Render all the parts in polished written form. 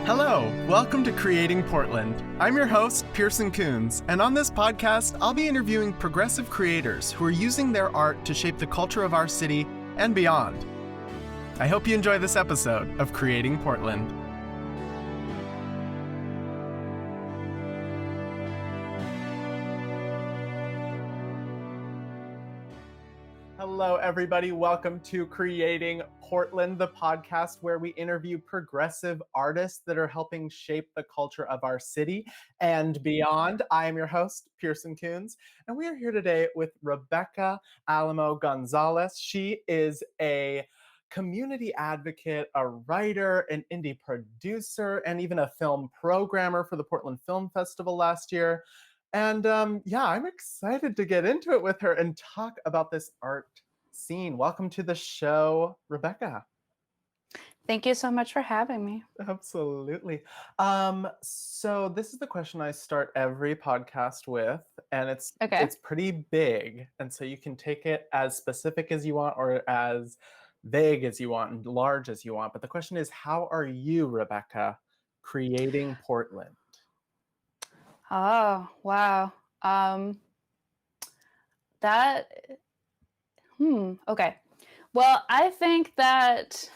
Hello, welcome to Creating Portland. I'm your host, Pearson Coons, and on this podcast, I'll be interviewing progressive creators who are using their art to shape the culture of our city and beyond. I hope you enjoy this episode of Creating Portland. Hello, everybody. Welcome to Creating Portland, the podcast where we interview progressive artists that are helping shape the culture of our city and beyond. I am your host, Pearson Coons, and we are here today with Rebeca Alamo Gonzalez. She is a community advocate, a writer, an indie producer, and even a film programmer for the Portland Film Festival last year. And I'm excited to get into it with her and talk about this art scene. Welcome to the show, Rebeca. Thank you so much for having me. Absolutely. So this is the question I start every podcast with, and it's pretty big. And so you can take it as specific as you want or as vague as you want and large as you want. But the question is, how are you, Rebeca, creating Portland? Oh, wow. Okay. Well, I think that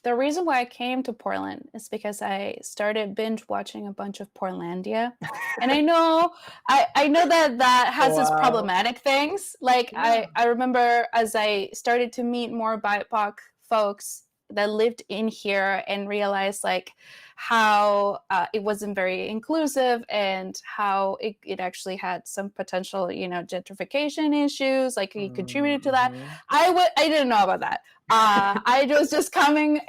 the reason why I came to Portland is because I started binge watching a bunch of Portlandia. And I know that has its problematic things. Like, yeah. I remember as I started to meet more BIPOC folks that lived in here and realized like how it wasn't very inclusive and how it actually had some potential, gentrification issues, like it contributed to that. I didn't know about that. I was just coming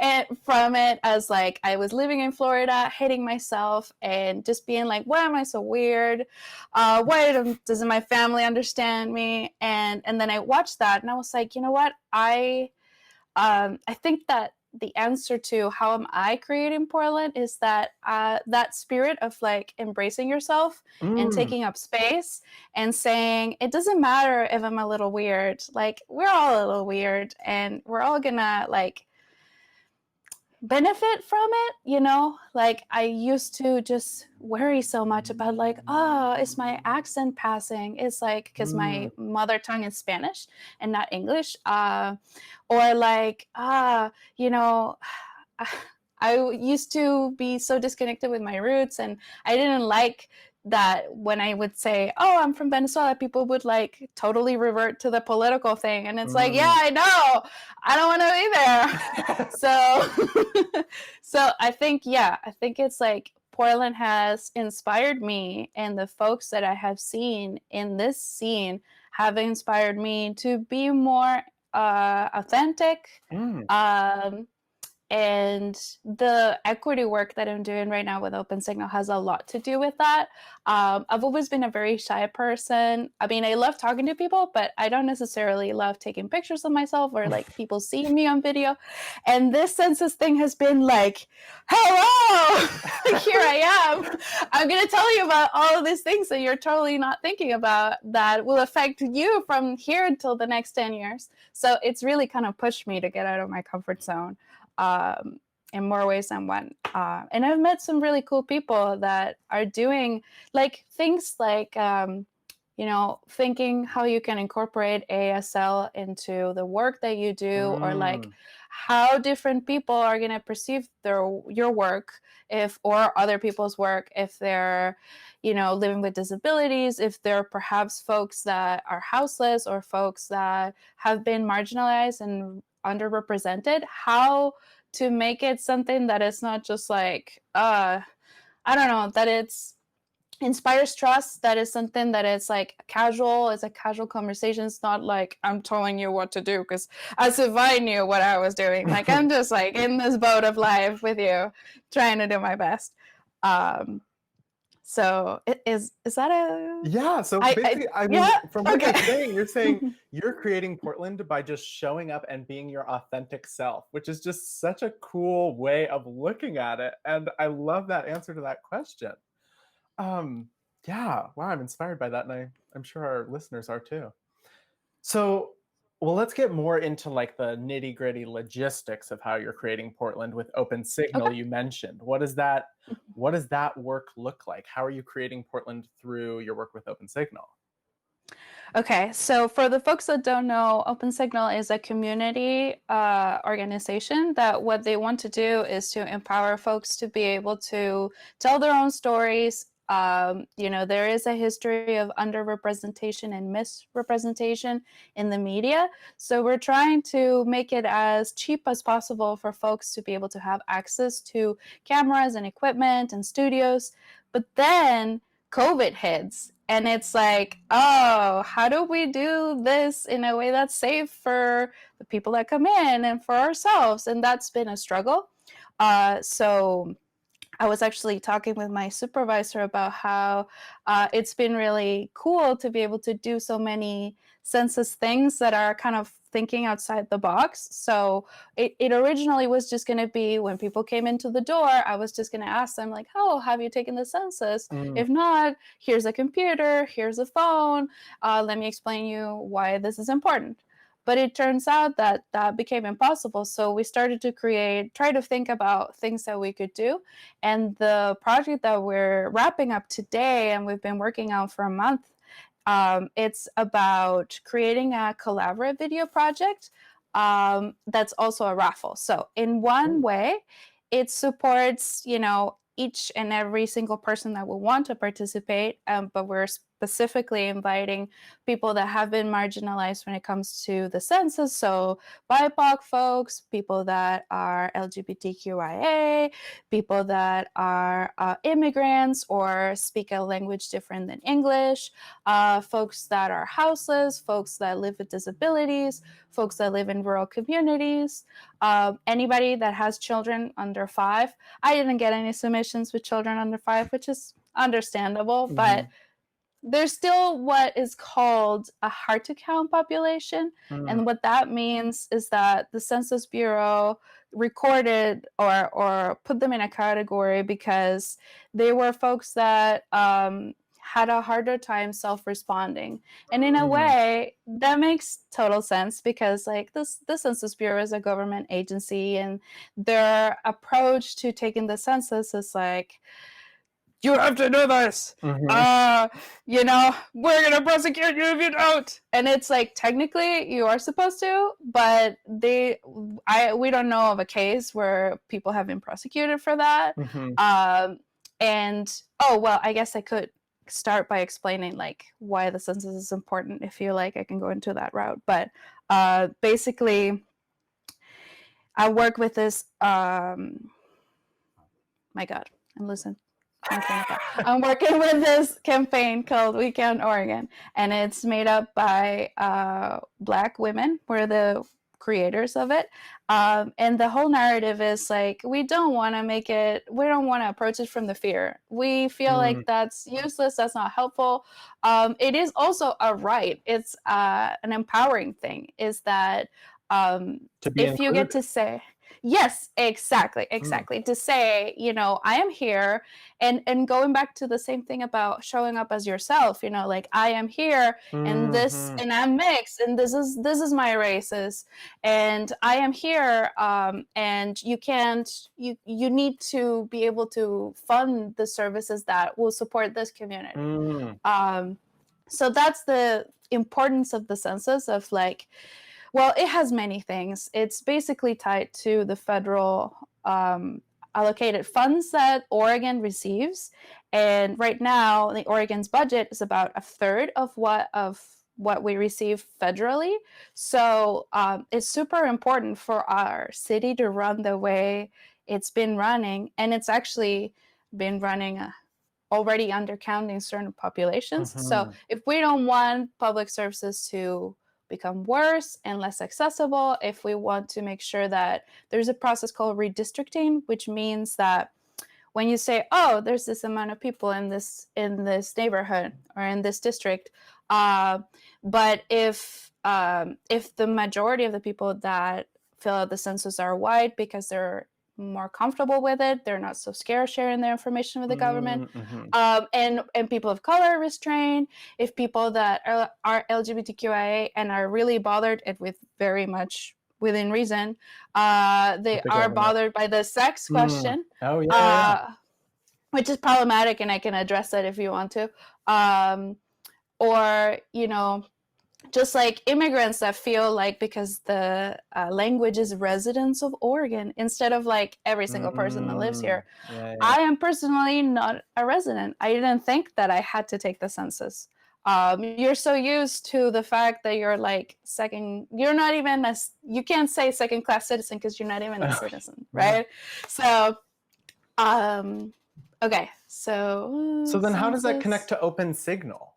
from it as like I was living in Florida, hating myself and just being like, why am I so weird? Why doesn't my family understand me? And then I watched that and I was like, you know what? I think that the answer to how am I creating Portland is that that spirit of like embracing yourself and taking up space and saying, it doesn't matter if I'm a little weird, like we're all a little weird and we're all gonna like benefit from it, like I used to just worry so much about like, oh, is my accent passing? It's like, because my mother tongue is Spanish and not English, or like, I used to be so disconnected with my roots and I didn't like that when I would say, oh, I'm from Venezuela, people would like totally revert to the political thing. And it's like, yeah, I know, I don't want to be there. So I think it's like Portland has inspired me, and the folks that I have seen in this scene have inspired me to be more authentic. And the equity work that I'm doing right now with Open Signal has a lot to do with that. I've always been a very shy person. I mean, I love talking to people, but I don't necessarily love taking pictures of myself or like people seeing me on video. And this census thing has been like, hello, here I am. I'm going to tell you about all of these things that you're totally not thinking about that will affect you from here until the next 10 years. So it's really kind of pushed me to get out of my comfort zone. In more ways than one. And I've met some really cool people that are doing like things like, thinking how you can incorporate ASL into the work that you do, or like how different people are going to perceive your work or other people's work if they're, living with disabilities, if they're perhaps folks that are houseless or folks that have been marginalized and underrepresented, how to make it something that is not just like, that it's inspires trust, that is something that is like casual, it's a casual conversation. It's not like I'm telling you what to do, because as if I knew what I was doing. Like I'm just like in this boat of life with you, trying to do my best. So is that a... Yeah, so basically, from what you're saying you're creating Portland by just showing up and being your authentic self, which is just such a cool way of looking at it. And I love that answer to that question. Wow, I'm inspired by that, and I'm sure our listeners are too. So Well, let's get more into like the nitty gritty logistics of how you're creating Portland with Open Okay. Signal. You mentioned what does that work look like? How are you creating Portland through your work with Open Signal? Okay, so for the folks that don't know, Open Signal is a community organization that what they want to do is to empower folks to be able to tell their own stories. There is a history of underrepresentation and misrepresentation in the media. So we're trying to make it as cheap as possible for folks to be able to have access to cameras and equipment and studios. But then COVID hits. And it's like, oh, how do we do this in a way that's safe for the people that come in and for ourselves? And that's been a struggle. So I was actually talking with my supervisor about how it's been really cool to be able to do so many census things that are kind of thinking outside the box. So it originally was just going to be when people came into the door, I was just going to ask them like, oh, have you taken the census? Mm, If not, here's a computer, here's a phone. Let me explain you why this is important. But it turns out that that became impossible. So we started to try to think about things that we could do. And the project that we're wrapping up today and we've been working on for a month, it's about creating a collaborative video project that's also a raffle. So in one mm, way, it supports, each and every single person that will want to participate, but we're specifically inviting people that have been marginalized when it comes to the census. So BIPOC folks, people that are LGBTQIA, people that are immigrants or speak a language different than English, folks that are houseless, folks that live with disabilities, folks that live in rural communities, anybody that has children under 5. I didn't get any submissions with children under 5, which is understandable, but mhm, there's still what is called a hard to count population. mm, And what that means is that the Census Bureau recorded or put them in a category because they were folks that had a harder time self-responding. And in a mm, way, that makes total sense because like the Census Bureau is a government agency and their approach to taking the census is like, you have to do this. mhm, We're gonna prosecute you if you don't. And it's like technically you are supposed to, but we don't know of a case where people have been prosecuted for that. mhm. And oh well, I guess I could start by explaining like why the census is important. If you like, I can go into that route. But basically, I work with this. My God, I'm losing my train of thought. I'm working with this campaign called We Can Oregon, and it's made up by Black women. We're the creators of it. And the whole narrative is like, we don't want to approach it from the fear. We feel Mm, like that's useless, that's not helpful. It is also a right. It's an empowering thing, is that to be if you get included. to say, yes, exactly, Mm, exactly. To say, I am here, and going back to the same thing about showing up as yourself, like I am here, mhm, and I'm mixed, and this is my races, and I am here, and you need to be able to fund the services that will support this community. mm, Um, so that's the importance of the census of like, well, it has many things. It's basically tied to the federal allocated funds that Oregon receives, and right now, the Oregon's budget is about a third of what we receive federally. So it's super important for our city to run the way it's been running, and it's actually been running already undercounting certain populations. So mhm, if we don't want public services to become worse and less accessible, if we want to make sure that there's a process called redistricting, which means that when you say, oh, there's this amount of people in this neighborhood or in this district, but if the majority of the people that fill out the census are white because they're more comfortable with it. They're not so scared sharing their information with the government. Mm-hmm. And people of color are restrained. If people that are LGBTQA and are really bothered, and with very much within reason, they are bothered by the sex question. Oh, yeah. Which is problematic, and I can address that if you want to. Or, you know, just like immigrants that feel like because the language is residents of Oregon instead of like every single person that lives here. Yeah. I am personally not a resident. I didn't think that I had to take the census. You're so used to the fact that you're like you're not even you can't say second class citizen because you're not even a citizen, right? So, okay, so then how does that connect to Open Signal?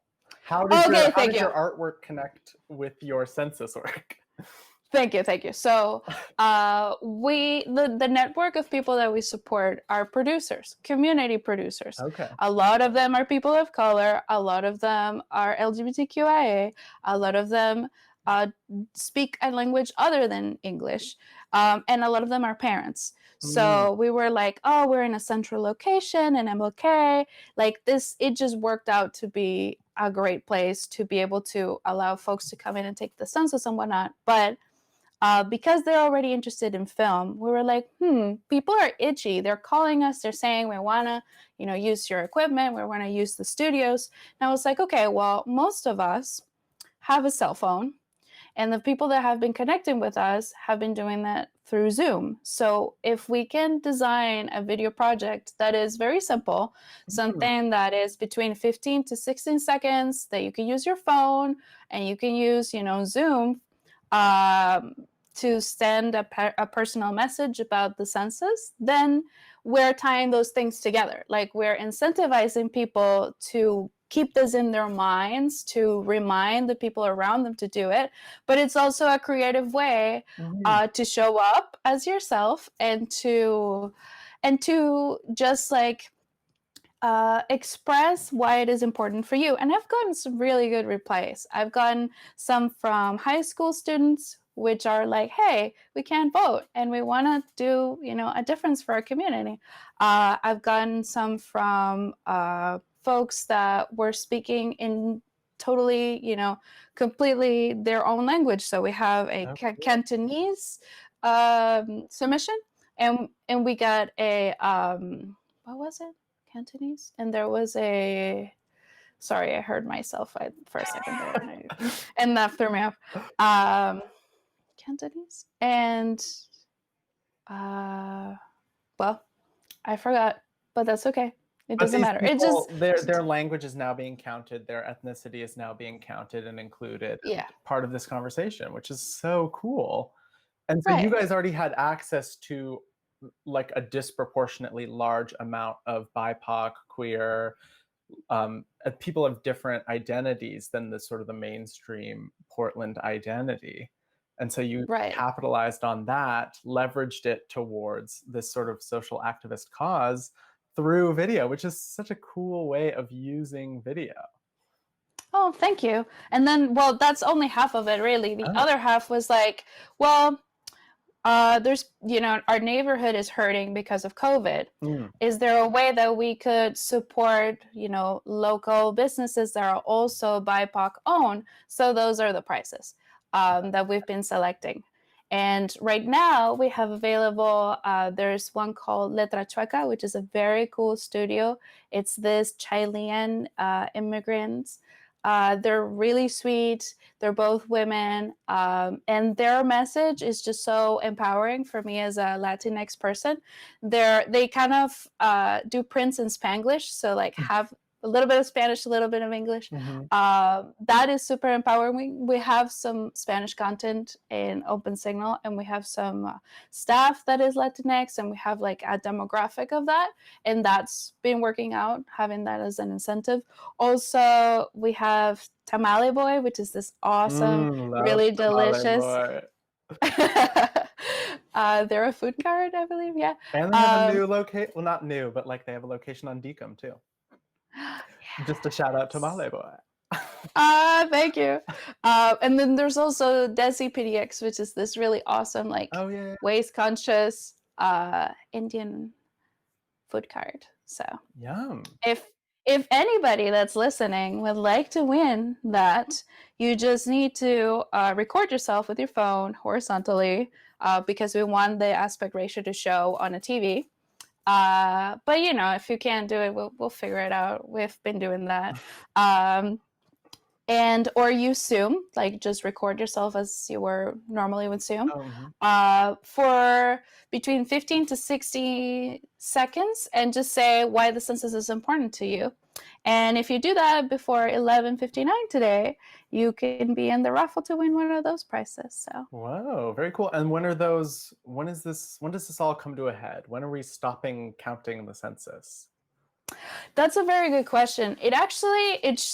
How does your artwork connect with your census work? Thank you. So the network of people that we support are producers, community producers. Okay. A lot of them are people of color. A lot of them are LGBTQIA. A lot of them speak a language other than English. And a lot of them are parents. So we were like, oh, we're in a central location in MLK. Like this, it just worked out to be a great place to be able to allow folks to come in and take the census and whatnot. But because they're already interested in film, we were like, people are itchy. They're calling us. They're saying, we want to, use your equipment. We want to use the studios. And I was like, okay, well, most of us have a cell phone. And the people that have been connecting with us have been doing that through Zoom. So if we can design a video project that is very simple, something that is between 15 to 16 seconds, that you can use your phone and you can use, Zoom to send a personal message about the census, then we're tying those things together. Like we're incentivizing people to keep this in their minds, to remind the people around them to do it. But it's also a creative way to show up as yourself and to just like express why it is important for you. And I've gotten some really good replies. I've gotten some from high school students, which are like, hey, we can't vote and we want to do, a difference for our community. I've gotten some from folks that were speaking in totally, completely their own language. So we have a Cantonese submission, and we got a, what was it? Cantonese? And there was sorry, I heard myself for a second there, and that threw me off. Cantonese and well, I forgot, but that's okay. It doesn't matter. People, it just their language is now being counted, their ethnicity is now being counted and included as part of this conversation, which is so cool. And so you guys already had access to like a disproportionately large amount of BIPOC, queer, people of different identities than the sort of the mainstream Portland identity. And so you capitalized on that, leveraged it towards this sort of social activist cause through video, which is such a cool way of using video. Oh, thank you. And then, well, that's only half of it, really. The other half was like, well, there's, our neighborhood is hurting because of COVID. Is there a way that we could support, local businesses that are also BIPOC owned? So those are the prices that we've been selecting. And right now we have available, there's one called Letra Chueca, which is a very cool studio. It's this Chilean immigrants. They're really sweet. They're both women. And their message is just so empowering for me as a Latinx person. They kind of do prints in Spanglish. So like have a little bit of Spanish, a little bit of English. That is super empowering. We have some Spanish content in Open Signal, and we have some staff that is Latinx, and we have like a demographic of that. And that's been working out, having that as an incentive. Also, we have Tamale Boy, which is this awesome, really delicious. They're a food cart, I believe. Yeah. And they have a new location. Well, not new, but like they have a location on Deacom too. Just a shout out to Tamale Boy. Thank you. And then there's also CPDX, which is this really awesome, like waste conscious Indian food card. So Yum. if anybody that's listening would like to win that, you just need to record yourself with your phone horizontally, because we want the aspect ratio to show on a TV. But if you can't do it, we'll figure it out. We've been doing that. And or use Zoom, like just record yourself as you were normally with Zoom, for between 15 to 60 seconds, and just say why the census is important to you. And if you do that before 11:59 today, you can be in the raffle to win one of those prizes. So Whoa, very cool. And when does this all come to a head? When are we stopping counting the census? that's a very good question. It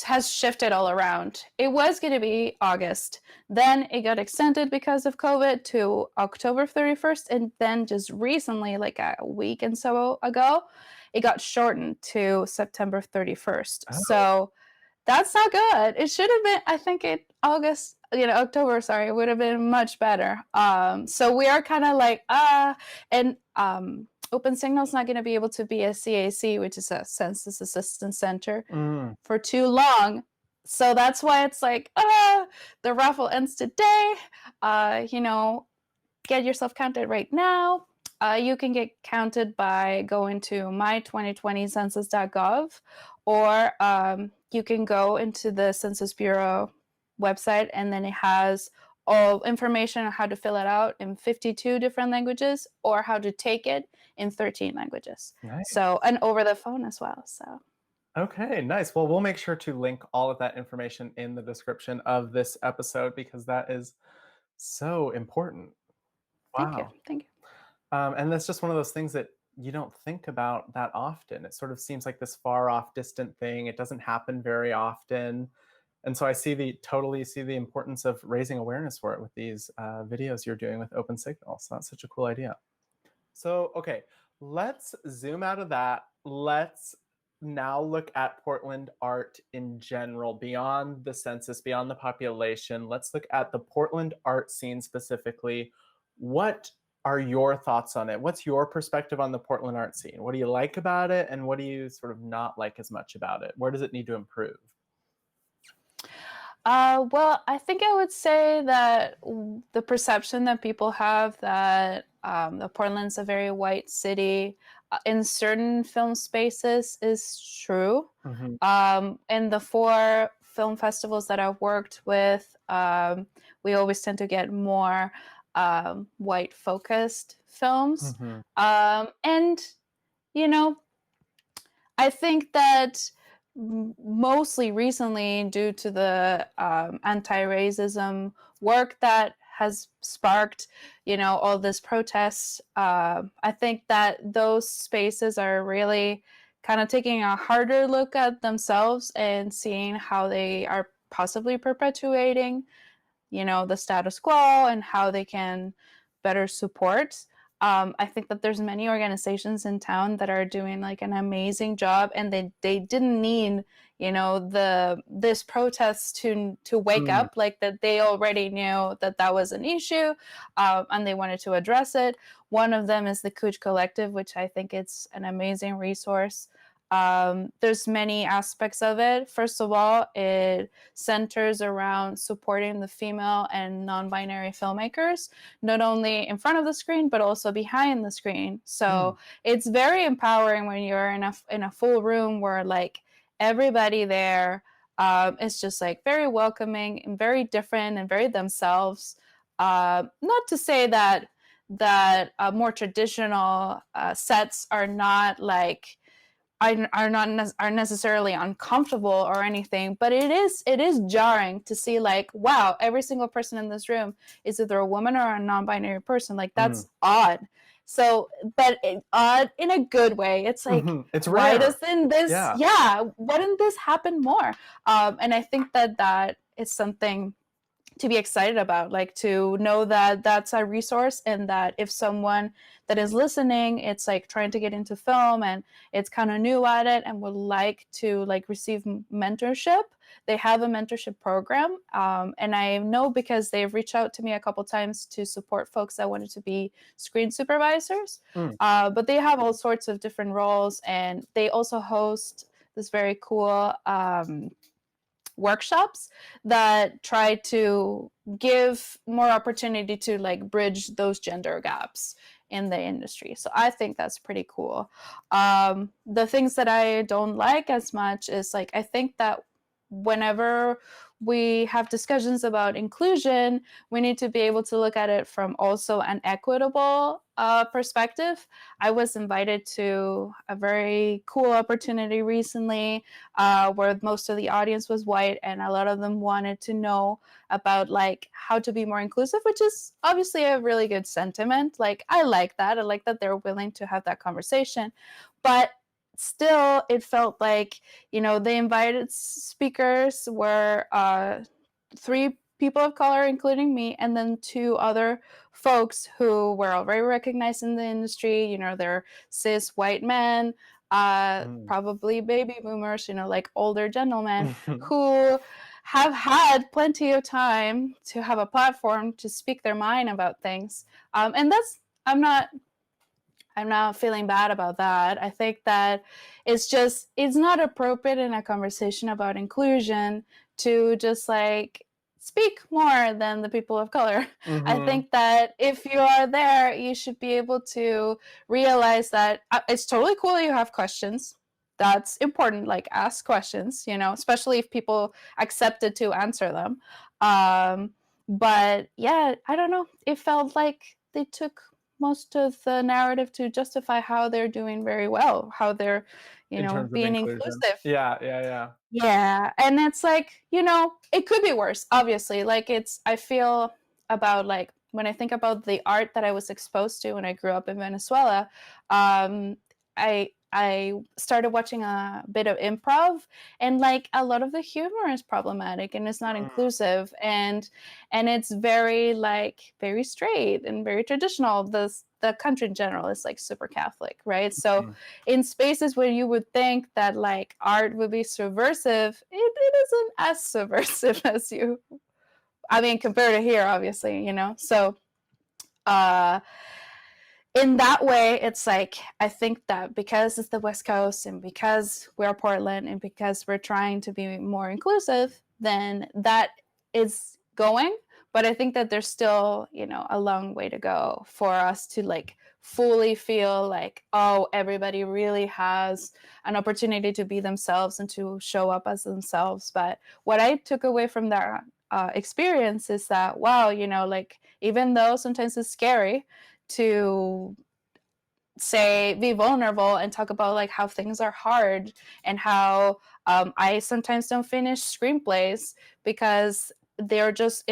has shifted all around. It was going to be August. Then it got extended because of COVID to October 31st. And then just recently, like a week and so ago, it got shortened to September 31st. Oh. So that's not good. It should have been, I think October, sorry, it would have been much better. So we are kind of like, and OpenSignal is not going to be able to be a CAC, which is a Census Assistance Center, for too long. So that's why it's like, the raffle ends today. Get yourself counted right now. You can get counted by going to my2020census.gov, or you can go into the Census Bureau website, and then it has all information on how to fill it out in 52 different languages, or how to take it in 13 languages. Nice. So, and over the phone as well. So. Okay, nice. Well, we'll make sure to link all of that information in the description of this episode, because that is so important. Wow. Thank you. And that's just one of those things that you don't think about that often. It sort of seems like this far off, distant thing. It doesn't happen very often. And so I totally see the importance of raising awareness for it with these videos you're doing with OpenSignal. So that's such a cool idea. So, okay, let's zoom out of that. Let's now look at Portland art in general, beyond the census, beyond the population. Let's look at the Portland art scene specifically. What are your thoughts on it? What's your perspective on the Portland art scene? What do you like about it, and what do you sort of not like as much about it? Where does it need to improve? Well, I think I would say that the perception that people have that Portland's a very white city in certain film spaces is true. In the 4 film festivals that I've worked with, we always tend to get more white focused films. And, I think that mostly recently, due to the anti-racism work that has sparked, all this protests, I think that those spaces are really kind of taking a harder look at themselves and seeing how they are possibly perpetuating, the status quo, and how they can better support. I think that there's many organizations in town that are doing like an amazing job, and they didn't need, this protest to wake up, like that they already knew that was an issue, and they wanted to address it. One of them is the Cooch Collective, which I think it's an amazing resource. There's many aspects of it. First of all, it centers around supporting the female and non-binary filmmakers, not only in front of the screen, but also behind the screen. So it's very empowering when you're in a full room where like everybody there is just like very welcoming and very different and very themselves. Not to say that more traditional sets are not like are necessarily uncomfortable or anything, but it is jarring to see like, wow, every single person in this room is either a woman or a non-binary person. Like that's odd. So, but odd in a good way. It's like, it's why rare. doesn't this? Yeah, why didn't this happen more? And I think that is something to be excited about, like to know that that's a resource, and that if someone that is listening, it's like trying to get into film and it's kind of new at it and would like to like receive mentorship, they have a mentorship program. And I know because they've reached out to me a couple times to support folks that wanted to be screen supervisors. But they have all sorts of different roles, and they also host this very cool workshops that try to give more opportunity to like bridge those gender gaps in the industry. So I think that's pretty cool. The things that I don't like as much is like, I think that whenever we have discussions about inclusion, we need to be able to look at it from also an equitable perspective. I was invited to a very cool opportunity recently where most of the audience was white, and a lot of them wanted to know about like how to be more inclusive, which is obviously a really good sentiment. Like I like that. I like that they're willing to have that conversation, but still it felt like, you know, the invited speakers were 3 people of color, including me, and then 2 other folks who were already recognized in the industry. You know, they're cis white men, probably baby boomers, you know, like older gentlemen who have had plenty of time to have a platform to speak their mind about things. And that's, I'm not feeling bad about that. I think that it's not appropriate in a conversation about inclusion to just like speak more than the people of color. I think that if you are there, you should be able to realize that it's totally cool that you have questions. That's important, like ask questions, you know, especially if people accepted to answer them. But yeah, I don't know. It felt like they took most of the narrative to justify how they're doing very well, how they're, you In know, terms of being inclusion. inclusive. Yeah. Yeah. And it's like, you know, it could be worse, obviously. Like I feel about like when I think about the art that I was exposed to when I grew up in Venezuela, I started watching a bit of improv, and like a lot of the humor is problematic and it's not inclusive, and it's very like very straight and very traditional. The country in general is like super Catholic, right? So in spaces where you would think that like art would be subversive, it isn't as subversive as you, I mean, compared to here, obviously, you know. So in that way, it's like, I think that because it's the West Coast and because we're Portland and because we're trying to be more inclusive, then that is going. But I think that there's still, you know, a long way to go for us to like fully feel like, oh, everybody really has an opportunity to be themselves and to show up as themselves. But what I took away from that experience is that, wow, you know, like even though sometimes it's scary to say be vulnerable and talk about like how things are hard and how I sometimes don't finish screenplays because they're just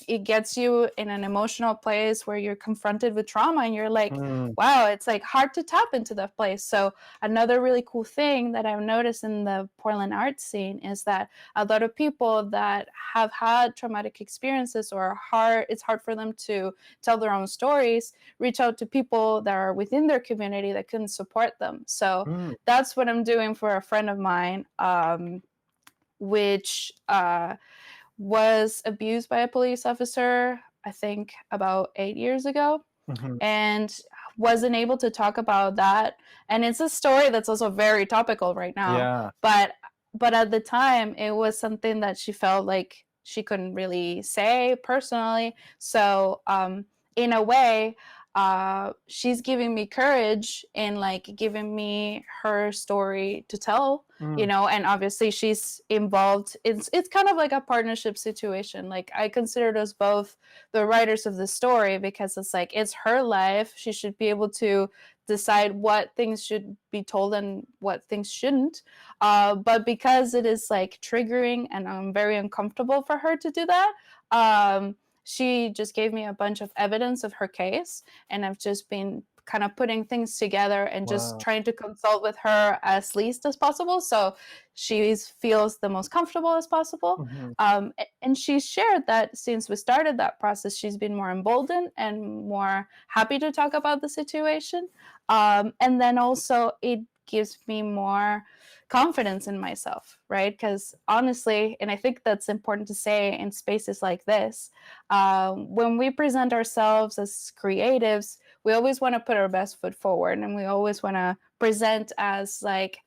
it gets you in an emotional place where you're confronted with trauma and you're like, wow, it's like hard to tap into that place. So another really cool thing that I've noticed in the Portland art scene is that a lot of people that have had traumatic experiences or it's hard for them to tell their own stories, reach out to people that are within their community that can support them. So that's what I'm doing for a friend of mine, which was abused by a police officer, I think about 8 years ago, and wasn't able to talk about that. And it's a story that's also very topical right now. But at the time, it was something that she felt like she couldn't really say personally. So in a way, she's giving me courage and like giving me her story to tell, you know. And obviously she's involved. It's kind of like a partnership situation. Like I consider us both the writers of the story because it's like it's her life. She should be able to decide what things should be told and what things shouldn't. But because it is like triggering and I'm very uncomfortable for her to do that, she just gave me a bunch of evidence of her case, and I've just been kind of putting things together and just Wow. trying to consult with her as least as possible, so she feels the most comfortable as possible. Mhm. And she shared that since we started that process, she's been more emboldened and more happy to talk about the situation. And then also it gives me more confidence in myself, right? Because honestly, and I think that's important to say in spaces like this, when we present ourselves as creatives, we always want to put our best foot forward, and we always want to present as like,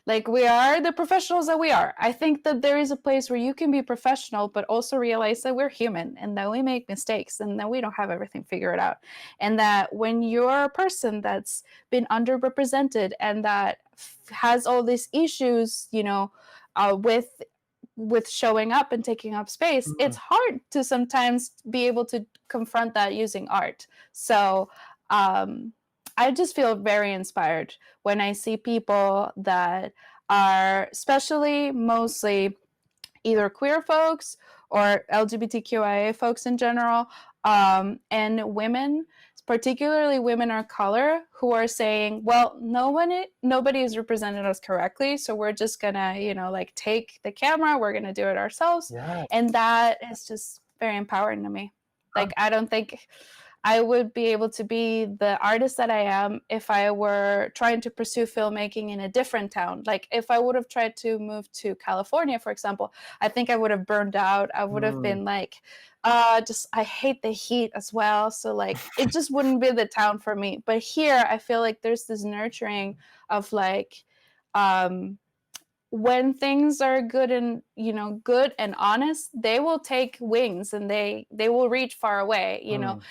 like we are the professionals that we are. I think that there is a place where you can be professional but also realize that we're human and that we make mistakes and that we don't have everything figured out, and that when you're a person that's been underrepresented and that has all these issues, with showing up and taking up space, it's Mm. hard to sometimes be able to confront that using art. So um, I just feel very inspired when I see people that are, especially mostly either queer folks or LGBTQIA folks in general, and women, particularly women of color, who are saying, well, nobody has represented us correctly, so we're just gonna, like take the camera, we're gonna do it ourselves. Yes. And that is just very empowering to me. Like, I don't think I would be able to be the artist that I am if I were trying to pursue filmmaking in a different town. Like, if I would have tried to move to California, for example, I think I would have burned out. I would have Mm. been like, I hate the heat as well. So, like, it just wouldn't be the town for me. But here, I feel like there's this nurturing of like, when things are good and good and honest, they will take wings and they will reach far away. Mm.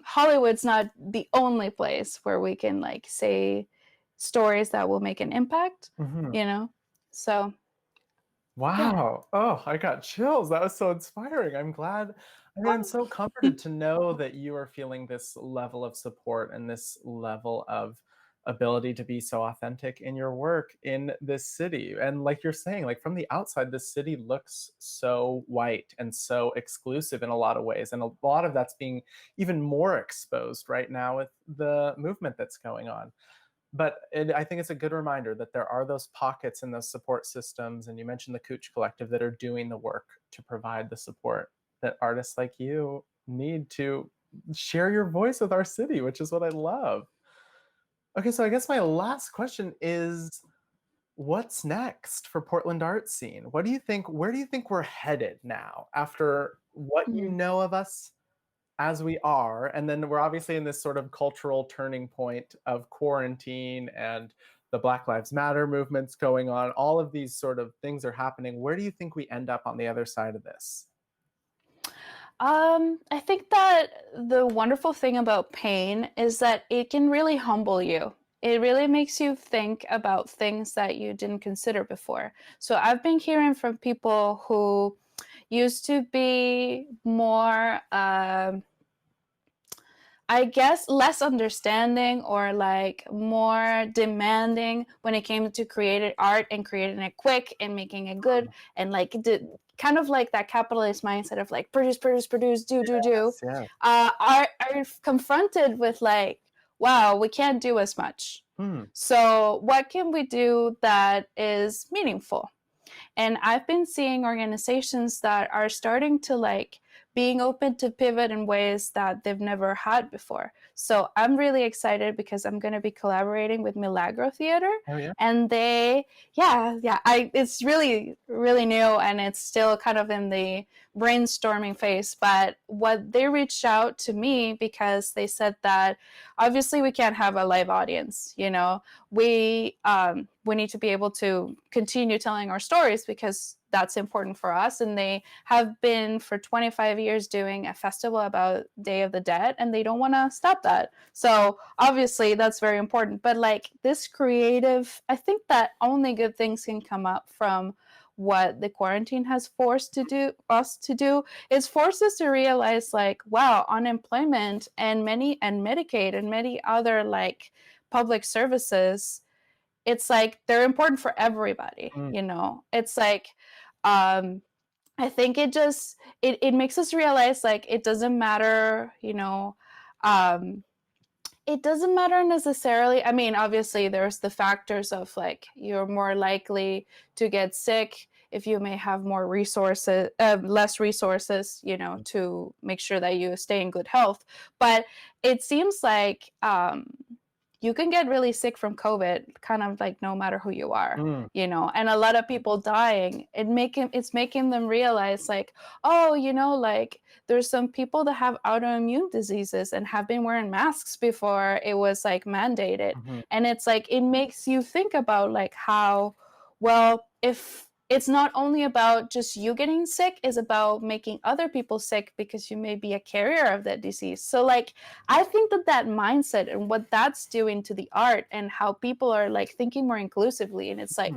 Hollywood's not the only place where we can like say stories that will make an impact, Mhm. So yeah. Wow. Oh, I got chills. That was so inspiring. I'm glad. I mean, I'm so comforted to know that you are feeling this level of support and this level of ability to be so authentic in your work in this city. And like you're saying, like from the outside, this city looks so white and so exclusive in a lot of ways. And a lot of that's being even more exposed right now with the movement that's going on. I think it's a good reminder that there are those pockets and those support systems. And you mentioned the Cooch Collective that are doing the work to provide the support that artists like you need to share your voice with our city, which is what I love. Okay, so I guess my last question is what's next for Portland art scene? What do you think? Where do you think we're headed now after what you Mhm. know of us as we are, and then we're obviously in this sort of cultural turning point of quarantine and the Black Lives Matter movements going on. All of these sort of things are happening. Where do you think we end up on the other side of this? I think that the wonderful thing about pain is that it can really humble you. It really makes you think about things that you didn't consider before. So I've been hearing from people who used to be more I guess less understanding or like more demanding when it came to creating art and creating it quick and making it good, and like kind of like that capitalist mindset of like produce, produce, produce, do, Yes, yes. are confronted with like, wow, we can't do as much. Hmm. So what can we do that is meaningful? And I've been seeing organizations that are starting to like being open to pivot in ways that they've never had before. So I'm really excited because I'm going to be collaborating with Milagro Theater, Oh, yeah. and it's really, really new and it's still kind of in the brainstorming phase. But what they reached out to me because they said that obviously we can't have a live audience, we need to be able to continue telling our stories because that's important for us. And they have been for 25 years doing a festival about Day of the Dead, and they don't want to stop that. So obviously that's very important. But like this creative, I think that only good things can come up from what the quarantine has forced us to do is force us to realize like, wow, unemployment and Medicaid and many other like public services, it's like they're important for everybody. Mm. It's like I think it makes us realize like it doesn't matter, It doesn't matter necessarily. I mean, obviously, there's the factors of like you're more likely to get sick if you may have more resources, less resources, you know, to make sure that you stay in good health. But it seems like you can get really sick from COVID, kind of like no matter who you are, you know, and a lot of people dying. It's making them realize like, oh, you know, like there's some people that have autoimmune diseases and have been wearing masks before it was like mandated. And it's like, it makes you think about like how, well, if it's not only about just you getting sick, it's about making other people sick because you may be a carrier of that disease. So like, I think that mindset and what that's doing to the art and how people are like thinking more inclusively. And it's like,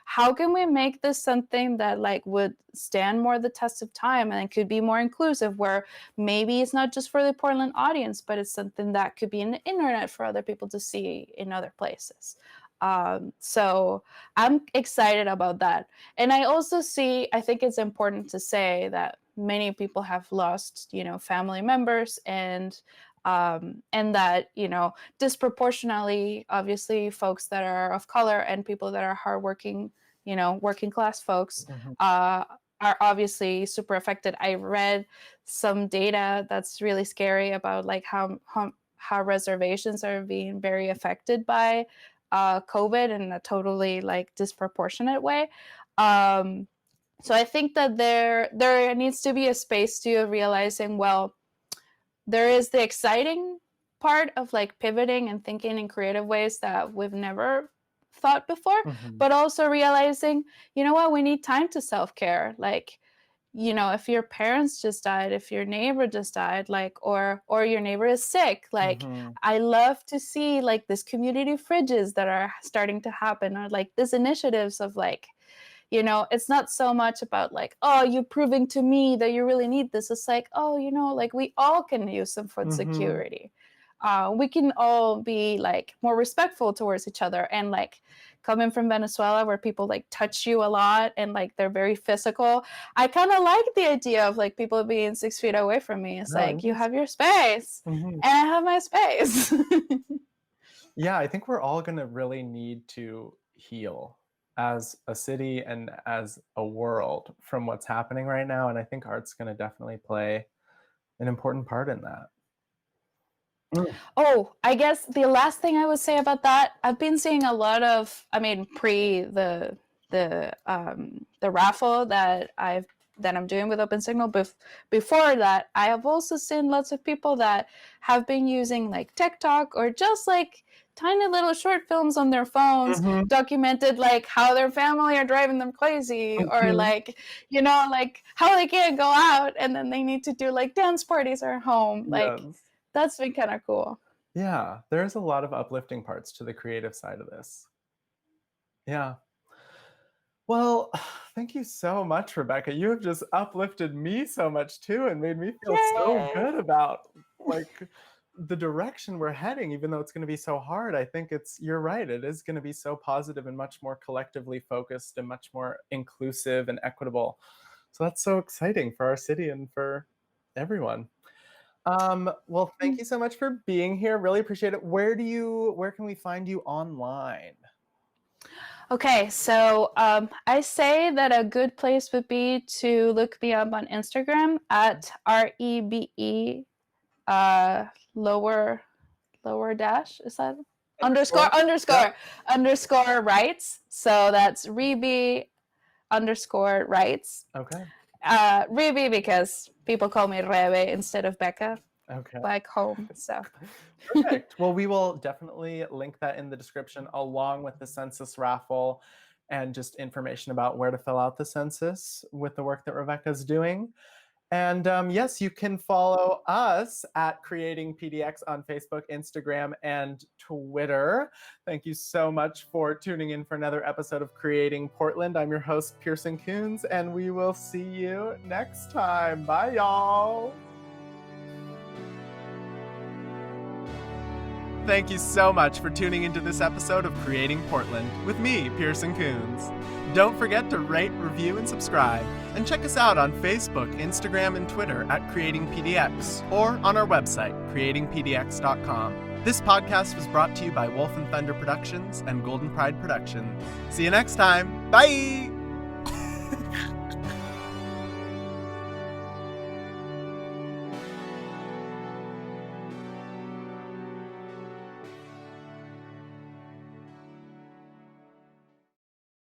how can we make this something that like would stand more the test of time and could be more inclusive, where maybe it's not just for the Portland audience, but it's something that could be in the internet for other people to see in other places. So I'm excited about that. And I also I think it's important to say that many people have lost, you know, family members and that, you know, disproportionately, obviously, folks that are of color and people that are hardworking, you know, working class folks are obviously super affected. I read some data that's really scary about like how reservations are being very affected by COVID in a totally like disproportionate way. So I think that there needs to be a space to realizing, well, there is the exciting part of like pivoting and thinking in creative ways that we've never thought before, but also realizing, you know what, we need time to self-care. Like, you know, if your parents just died, if your neighbor just died, like, or your neighbor is sick, like, I love to see like this community fridges that are starting to happen, or like these initiatives of like, you know, it's not so much about like, oh, you proving to me that you really need this. It's like, oh, you know, like we all can use some food security. We can all be like more respectful towards each other. And like coming from Venezuela, where people like touch you a lot and like they're very physical, I kind of like the idea of like people being 6 feet away from me. It's like, you have your space and I have my space. Yeah, I think we're all going to really need to heal as a city and as a world from what's happening right now. And I think art's going to definitely play an important part in that. Oh, I guess the last thing I would say about that, I've been seeing a lot of, I mean, pre the raffle that I'm doing with Open Signal. Before that, I have also seen lots of people that have been using like TikTok or just like tiny little short films on their phones, documented like how their family are driving them crazy, or like, you know, like how they can't go out and then they need to do like dance parties at home. Like, that's been kind of cool. Yeah, there's a lot of uplifting parts to the creative side of this. Yeah. Well, thank you so much, Rebecca. You have just uplifted me so much too and made me feel so good about like the direction we're heading, even though it's going to be so hard. I think you're right. It is going to be so positive and much more collectively focused and much more inclusive and equitable. So that's so exciting for our city and for everyone. Well, thank you so much for being here. Really appreciate it. Where can we find you online? Okay, so I say that a good place would be to look me up on Instagram at REBE lower dash, is that underscore rights. So that's Rebe underscore rights. Okay. Rebe because people call me Rebe instead of Becca. Okay. Back home. So perfect. Well, we will definitely link that in the description along with the census raffle and just information about where to fill out the census with the work that Rebecca's doing. And yes, you can follow us at Creating PDX on Facebook, Instagram, and Twitter. Thank you so much for tuning in for another episode of Creating Portland. I'm your host, Pearson Coons, and we will see you next time. Bye, y'all. thank you so much for tuning into this episode of Creating Portland with me, Pearson Coons. Don't forget to rate, review, and subscribe. And check us out on Facebook, Instagram, and Twitter at Creating PDX, or on our website, creatingpdx.com. This podcast was brought to you by Wolf and Thunder Productions and Golden Pride Productions. See you next time. Bye!